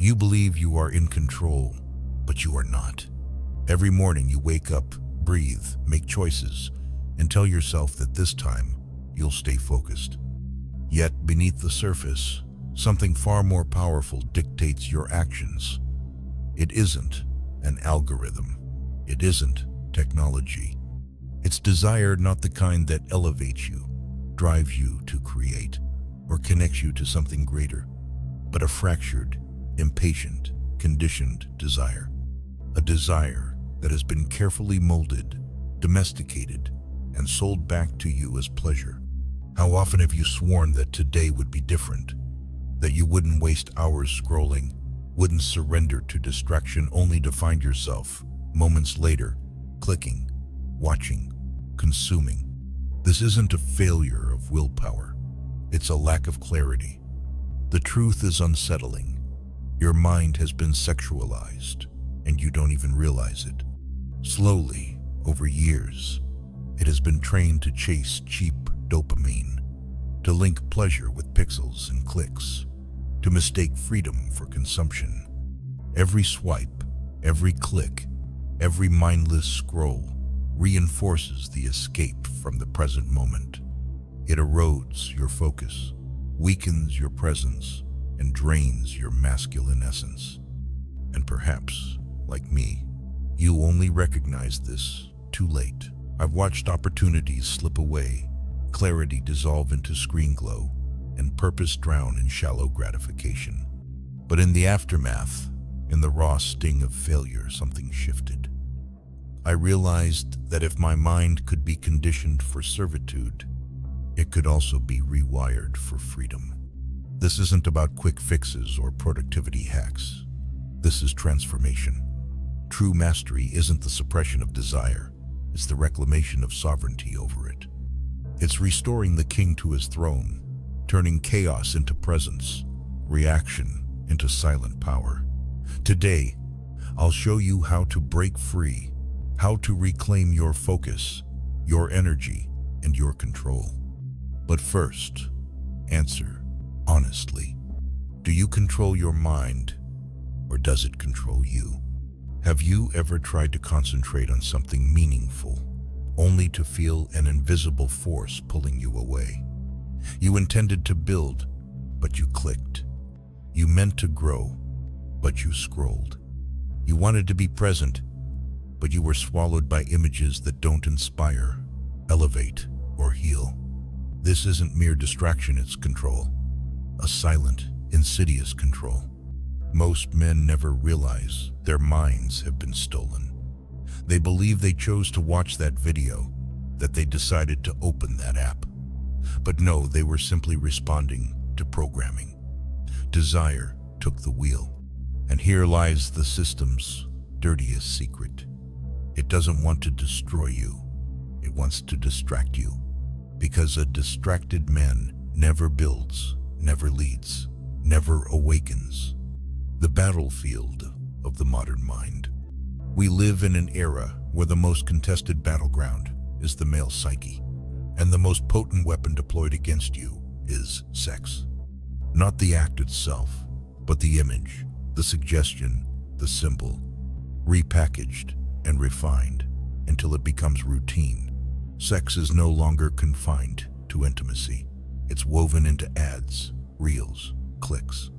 You believe you are in control, but you are not. Every morning you wake up, breathe, make choices, and tell yourself that this time you'll stay focused. Yet beneath the surface, something far more powerful dictates your actions. It isn't an algorithm. It isn't technology. It's desire, not the kind that elevates you, drives you to create, or connects you to something greater, but a fractured, impatient, conditioned desire. A desire that has been carefully molded, domesticated, and sold back to you as pleasure. How often have you sworn that today would be different? That you wouldn't waste hours scrolling, wouldn't surrender to distraction only to find yourself, moments later, clicking, watching, consuming. This isn't a failure of willpower. It's a lack of clarity. The truth is unsettling. Your mind has been sexualized, and you don't even realize it. Slowly, over years, it has been trained to chase cheap dopamine, to link pleasure with pixels and clicks, to mistake freedom for consumption. Every swipe, every click, every mindless scroll reinforces the escape from the present moment. It erodes your focus, weakens your presence, and drains your masculine essence. And perhaps, like me, you only recognize this too late. I've watched opportunities slip away, clarity dissolve into screen glow, and purpose drown in shallow gratification. But in the aftermath, in the raw sting of failure, something shifted. I realized that if my mind could be conditioned for servitude, it could also be rewired for freedom. This isn't about quick fixes or productivity hacks. This is transformation. True mastery isn't the suppression of desire, it's the reclamation of sovereignty over it. It's restoring the king to his throne, turning chaos into presence, reaction into silent power. Today, I'll show you how to break free, how to reclaim your focus, your energy, and your control. But first, answer honestly. Do you control your mind, or does it control you? Have you ever tried to concentrate on something meaningful, only to feel an invisible force pulling you away? You intended to build, but you clicked. You meant to grow, but you scrolled. You wanted to be present, but you were swallowed by images that don't inspire, elevate, or heal. This isn't mere distraction, it's control. A silent, insidious control. Most men never realize their minds have been stolen. They believe they chose to watch that video, that they decided to open that app. But no, they were simply responding to programming. Desire took the wheel. And here lies the system's dirtiest secret. It doesn't want to destroy you. It wants to distract you. Because a distracted man never builds, never leads, never awakens. The battlefield of the modern mind. We live in an era where the most contested battleground is the male psyche, and the most potent weapon deployed against you is sex. Not the act itself, but the image, the suggestion, the symbol, repackaged and refined until it becomes routine. Sex is no longer confined to intimacy. It's woven into ads, reels, clicks.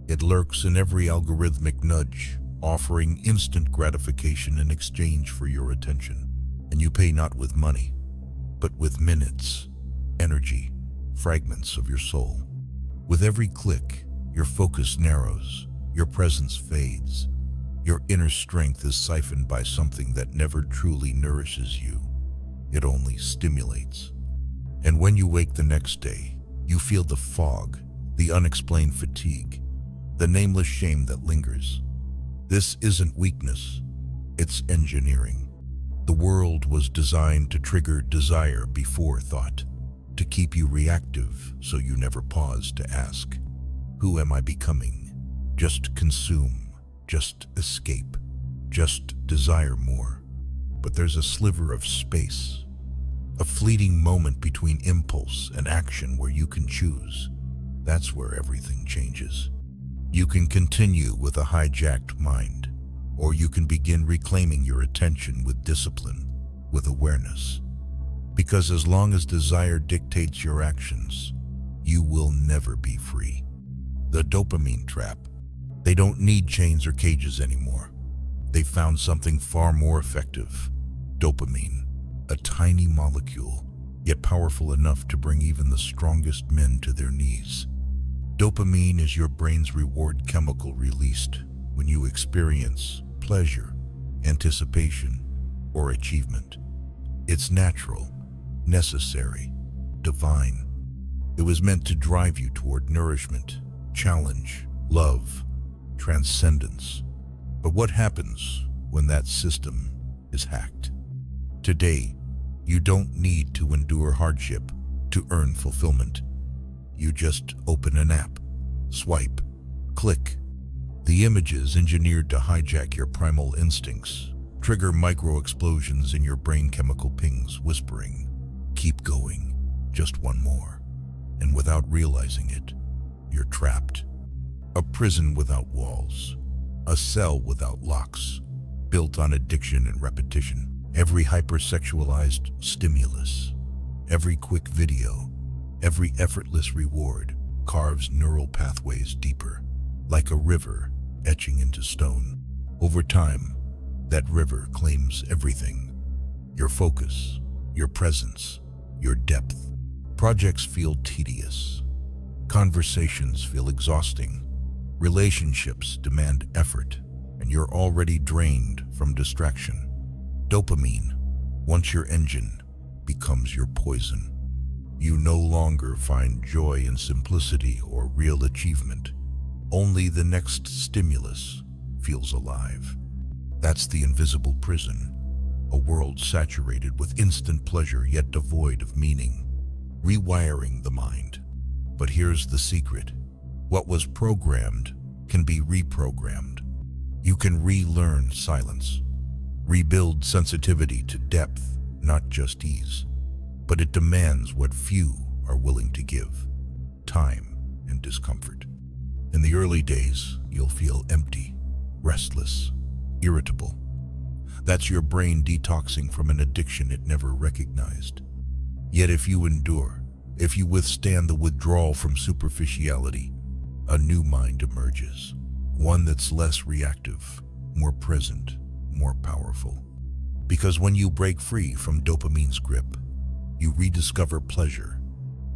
It lurks in every algorithmic nudge, offering instant gratification in exchange for your attention. And you pay not with money, but with minutes, energy, fragments of your soul. With every click, your focus narrows, your presence fades, your inner strength is siphoned by something that never truly nourishes you. It only stimulates. And when you wake the next day, you feel the fog, the unexplained fatigue, the nameless shame that lingers. This isn't weakness, it's engineering. The world was designed to trigger desire before thought, to keep you reactive so you never pause to ask, who am I becoming? Just consume, just escape, just desire more. But there's a sliver of space, a fleeting moment between impulse and action where you can choose. That's where everything changes. You can continue with a hijacked mind, or you can begin reclaiming your attention with discipline, with awareness. Because as long as desire dictates your actions, you will never be free. The dopamine trap. They don't need chains or cages anymore. They found something far more effective. Dopamine, a tiny molecule, yet powerful enough to bring even the strongest men to their knees. Dopamine is your brain's reward chemical released when you experience pleasure, anticipation, or achievement. It's natural, necessary, divine. It was meant to drive you toward nourishment, challenge, love, transcendence. But what happens when that system is hacked? Today, you don't need to endure hardship to earn fulfillment. You just open an app, swipe, click. The images engineered to hijack your primal instincts trigger micro-explosions in your brain chemical pings whispering, "Keep going, just one more." And without realizing it, you're trapped. A prison without walls, a cell without locks, built on addiction and repetition. Every hypersexualized stimulus, every quick video, every effortless reward carves neural pathways deeper, like a river etching into stone. Over time, that river claims everything: your focus, your presence, your depth. Projects feel tedious. Conversations feel exhausting. Relationships demand effort, and you're already drained from distraction. Dopamine, once your engine, becomes your poison. You no longer find joy in simplicity or real achievement. Only the next stimulus feels alive. That's the invisible prison, a world saturated with instant pleasure yet devoid of meaning. Rewiring the mind. But here's the secret. What was programmed can be reprogrammed. You can relearn silence, rebuild sensitivity to depth, not just ease. But it demands what few are willing to give: time and discomfort. In the early days, you'll feel empty, restless, irritable. That's your brain detoxing from an addiction it never recognized. Yet if you endure, if you withstand the withdrawal from superficiality, a new mind emerges. One that's less reactive, more present, more powerful. Because when you break free from dopamine's grip, you rediscover pleasure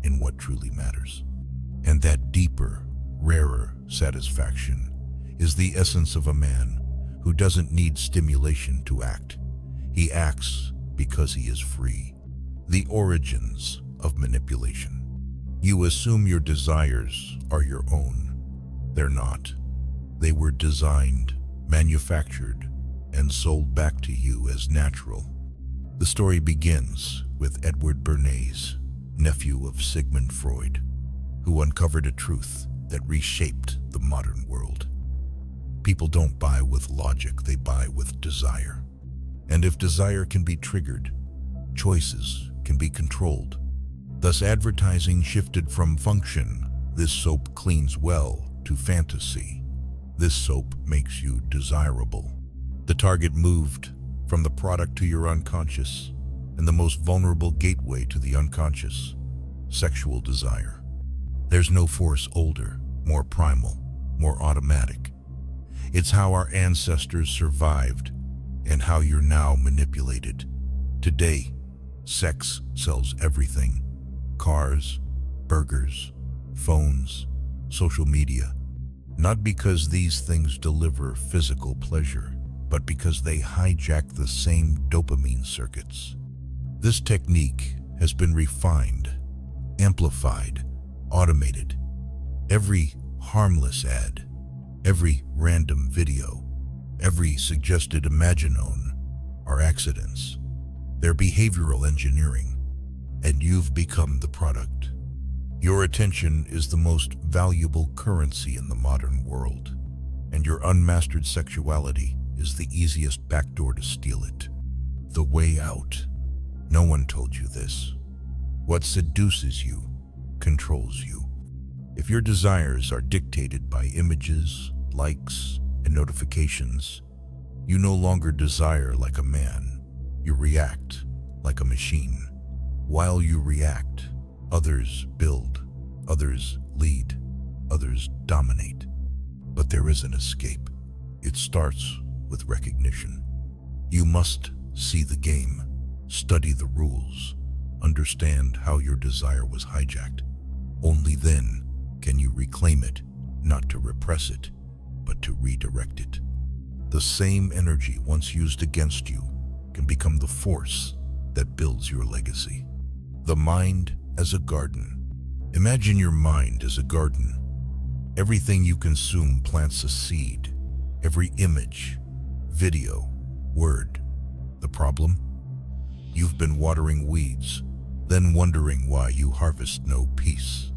in what truly matters. And that deeper, rarer satisfaction is the essence of a man who doesn't need stimulation to act. He acts because he is free. The origins of manipulation. You assume your desires are your own. They're not. They were designed, manufactured, and sold back to you as natural. The story begins with Edward Bernays, nephew of Sigmund Freud, who uncovered a truth that reshaped the modern world. People don't buy with logic, they buy with desire. And if desire can be triggered, choices can be controlled. Thus, advertising shifted from function, "This soap cleans well," to fantasy, "This soap makes you desirable." The target moved from the product to your unconscious, and the most vulnerable gateway to the unconscious: sexual desire. There's no force older, more primal, more automatic. It's how our ancestors survived and how you're now manipulated. Today, sex sells everything: cars, burgers, phones, social media. Not because these things deliver physical pleasure, but because they hijack the same dopamine circuits. This technique has been refined, amplified, automated. Every harmless ad, every random video, every suggested imaginone are accidents. They're behavioral engineering, and you've become the product. Your attention is the most valuable currency in the modern world, and your unmastered sexuality is the easiest backdoor to steal it. The way out. No one told you this. What seduces you controls you. If your desires are dictated by images, likes, and notifications, you no longer desire like a man, you react like a machine. While you react, others build, others lead, others dominate. But there is an escape. It starts with recognition. You must see the game, study the rules, understand how your desire was hijacked. Only then can you reclaim it, not to repress it, but to redirect it. The same energy once used against you can become the force that builds your legacy. The mind as a garden. Imagine your mind as a garden. Everything you consume plants a seed. Every image, video, word. The problem? You've been watering weeds, then wondering why you harvest no peace.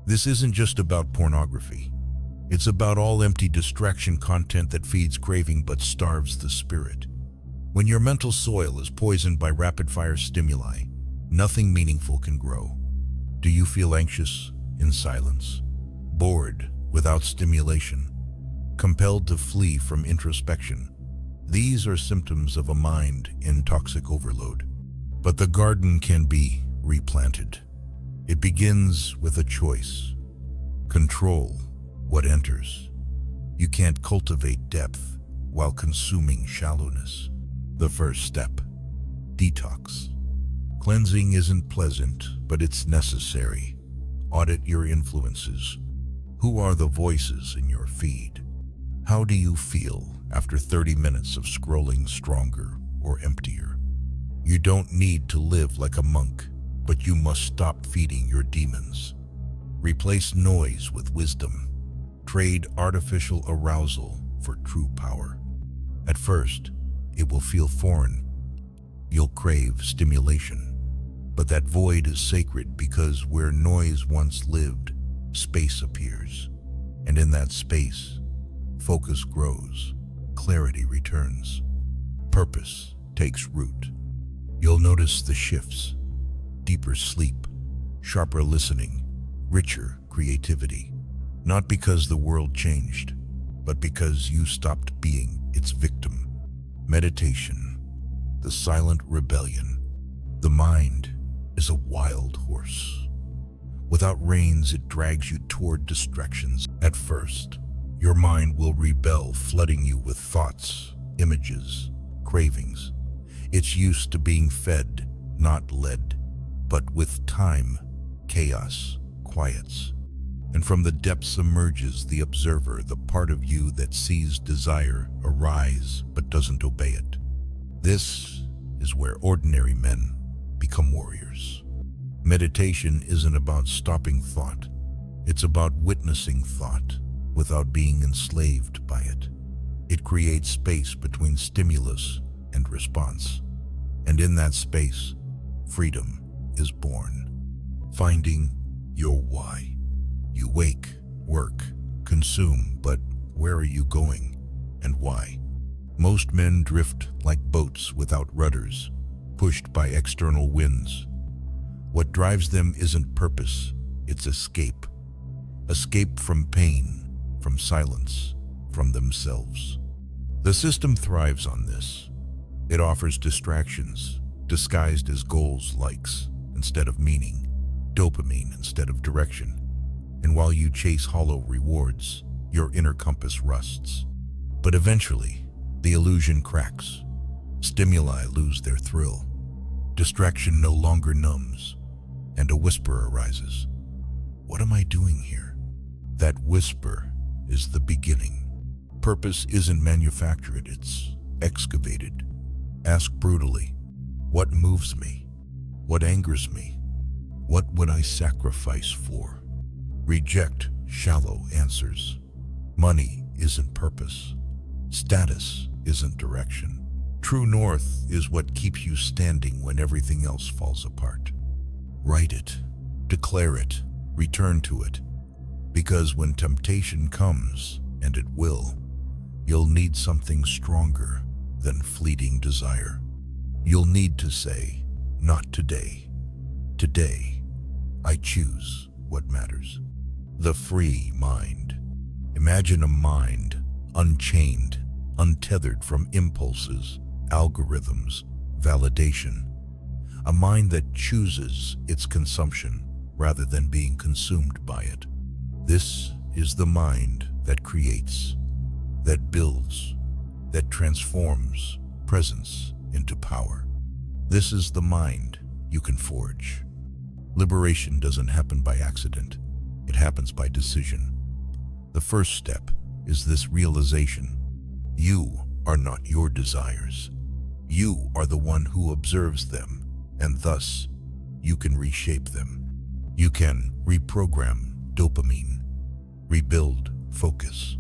This isn't just about pornography. It's about all empty distraction content that feeds craving but starves the spirit. When your mental soil is poisoned by rapid-fire stimuli, nothing meaningful can grow. Do you feel anxious in silence? Bored without stimulation? Compelled to flee from introspection? These are symptoms of a mind in toxic overload. But the garden can be replanted. It begins with a choice. Control what enters. You can't cultivate depth while consuming shallowness. The first step, detox. Cleansing isn't pleasant, but it's necessary. Audit your influences. Who are the voices in your feed? How do you feel after 30 minutes of scrolling stronger or emptier? You don't need to live like a monk, but you must stop feeding your demons. Replace noise with wisdom. Trade artificial arousal for true power. At first, it will feel foreign. You'll crave stimulation. But that void is sacred because where noise once lived, space appears. And in that space, focus grows, clarity returns, purpose takes root. You'll notice the shifts: deeper sleep, sharper listening, richer creativity. Not because the world changed, but because you stopped being its victim. Meditation, the silent rebellion. The mind is a wild horse. Without reins, it drags you toward distractions. At first, your mind will rebel, flooding you with thoughts, images, cravings. It's used to being fed, not led. But with time, chaos quiets. And from the depths emerges the observer, the part of you that sees desire arise but doesn't obey it. This is where ordinary men become warriors. Meditation isn't about stopping thought. It's about witnessing thought without being enslaved by it. It creates space between stimulus and response. And in that space, freedom is born. Finding your why. You wake, work, consume, but where are you going and why? Most men drift like boats without rudders, pushed by external winds. What drives them isn't purpose, it's escape. Escape from pain, from silence, from themselves. The system thrives on this. It offers distractions, disguised as goals, likes, instead of meaning, dopamine instead of direction. And while you chase hollow rewards, your inner compass rusts. But eventually, the illusion cracks. Stimuli lose their thrill. Distraction no longer numbs, and a whisper arises. What am I doing here? That whisper is the beginning. Purpose isn't manufactured, it's excavated. Ask brutally, what moves me? What angers me? What would I sacrifice for? Reject shallow answers. Money isn't purpose. Status isn't direction. True north is what keeps you standing when everything else falls apart. Write it, declare it, return to it. Because when temptation comes, and it will, you'll need something stronger than fleeting desire. You'll need to say, not today. Today, I choose what matters. The free mind. Imagine a mind unchained, untethered from impulses, algorithms, validation. A mind that chooses its consumption rather than being consumed by it. This is the mind that creates, that builds, that transforms presence into power. This is the mind you can forge. Liberation doesn't happen by accident. It happens by decision. The first step is this realization. You are not your desires. You are the one who observes them, and thus you can reshape them. You can reprogram dopamine, rebuild focus,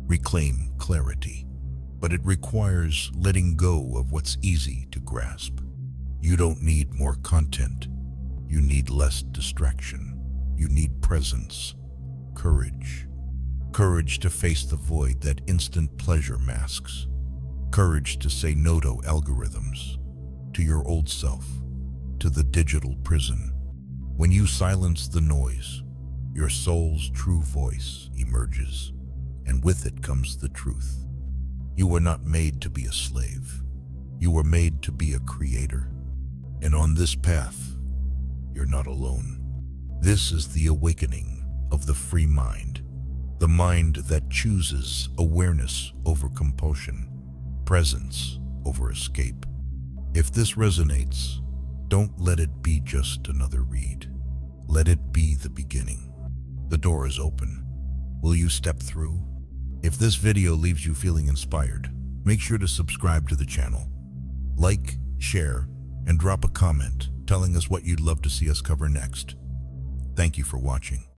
reclaim clarity. But it requires letting go of what's easy to grasp. You don't need more content. You need less distraction. You need presence, courage. Courage to face the void that instant pleasure masks. Courage to say no to algorithms, to your old self, to the digital prison. When you silence the noise, your soul's true voice emerges, and with it comes the truth. You were not made to be a slave. You were made to be a creator. And on this path, you're not alone. This is the awakening of the free mind, the mind that chooses awareness over compulsion, presence over escape. If this resonates, don't let it be just another read. Let it be the beginning. The door is open. Will you step through? If this video leaves you feeling inspired, make sure to subscribe to the channel. Like, share, and drop a comment telling us what you'd love to see us cover next. Thank you for watching.